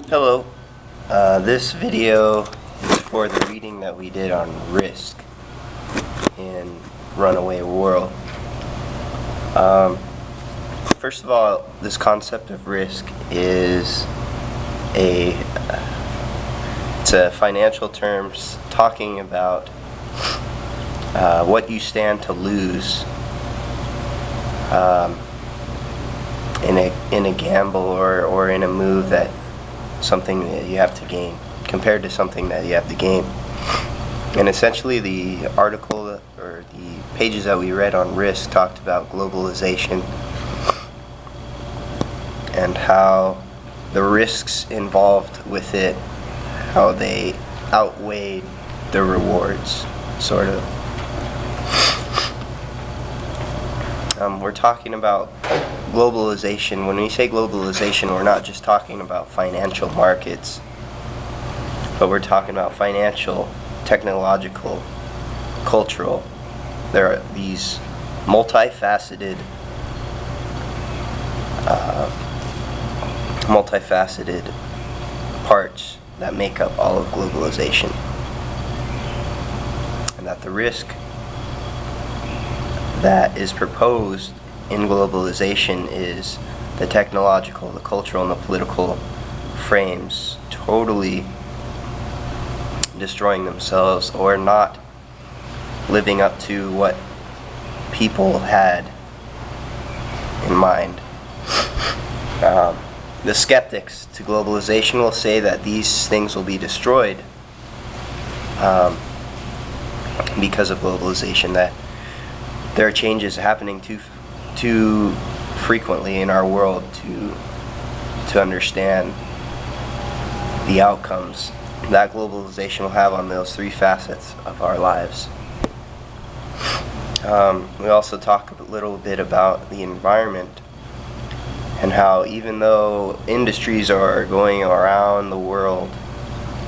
Hello. This video is for the reading that we did on risk in Runaway World. First of all, this concept of risk is it's a financial terms talking about what you stand to lose in a gamble or in a move, that something that you have to gain compared to something that you have to gain. And essentially the article or the pages that we read on risk talked about globalization and how the risks involved with it, how they outweighed the rewards, sort of. We're talking about globalization. When we say globalization, we're not just talking about financial markets, but we're talking about financial, technological, cultural. There are these multifaceted parts that make up all of globalization, and that the risk that is proposed in globalization is the technological, the cultural, and the political frames totally destroying themselves or not living up to what people had in mind. The skeptics to globalization will say that these things will be destroyed because of globalization, that there are changes happening too frequently in our world to understand the outcomes that globalization will have on those three facets of our lives. We also talk a little bit about the environment and how even though industries are going around the world,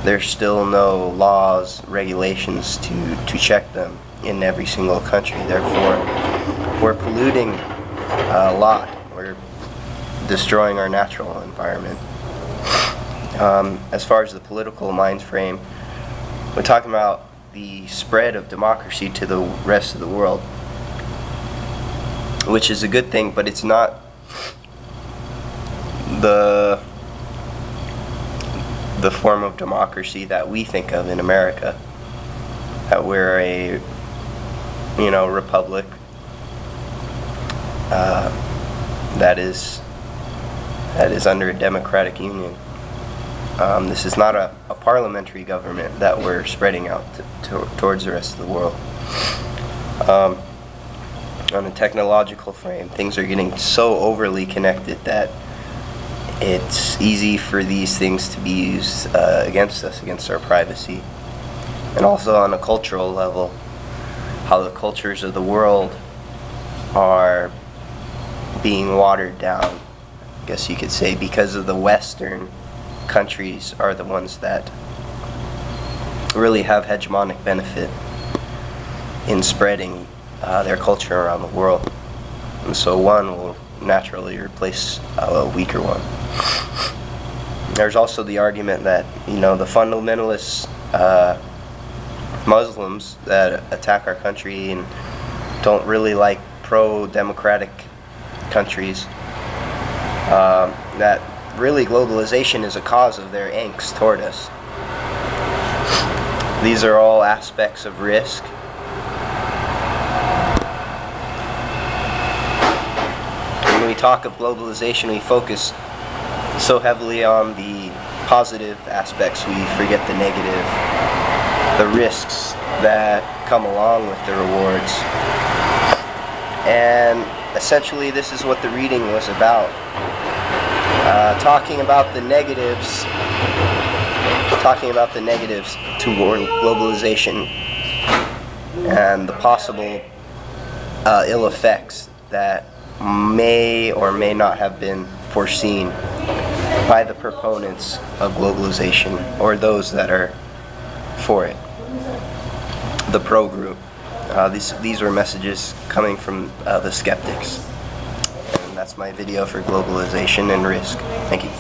there's still no laws, regulations to check them in every single country. Therefore, we're polluting a lot. We're destroying our natural environment. As far as the political mind frame, we're talking about the spread of democracy to the rest of the world, which is a good thing, but it's not the form of democracy that we think of in America, that we're a republic that is under a democratic union. This is not a parliamentary government that we're spreading out towards the rest of the world. On a technological frame, things are getting so overly connected that it's easy for these things to be used against us, against our privacy. And also on a cultural level, how the cultures of the world are being watered down, I guess you could say, because of the Western countries are the ones that really have hegemonic benefit in spreading their culture around the world. And so one will naturally replace a weaker one. There's also the argument that, the fundamentalists, Muslims that attack our country and don't really like pro-democratic countries, that really globalization is a cause of their angst toward us. These are all aspects of risk. When we talk of globalization, we focus so heavily on the positive aspects, we forget the negative, the risks that come along with the rewards. And essentially this is what the reading was about, talking about the negatives toward globalization and the possible ill effects that may or may not have been foreseen by the proponents of globalization, or those that are for it, the pro group. These were messages coming from the skeptics. And that's my video for globalization and risk. Thank you.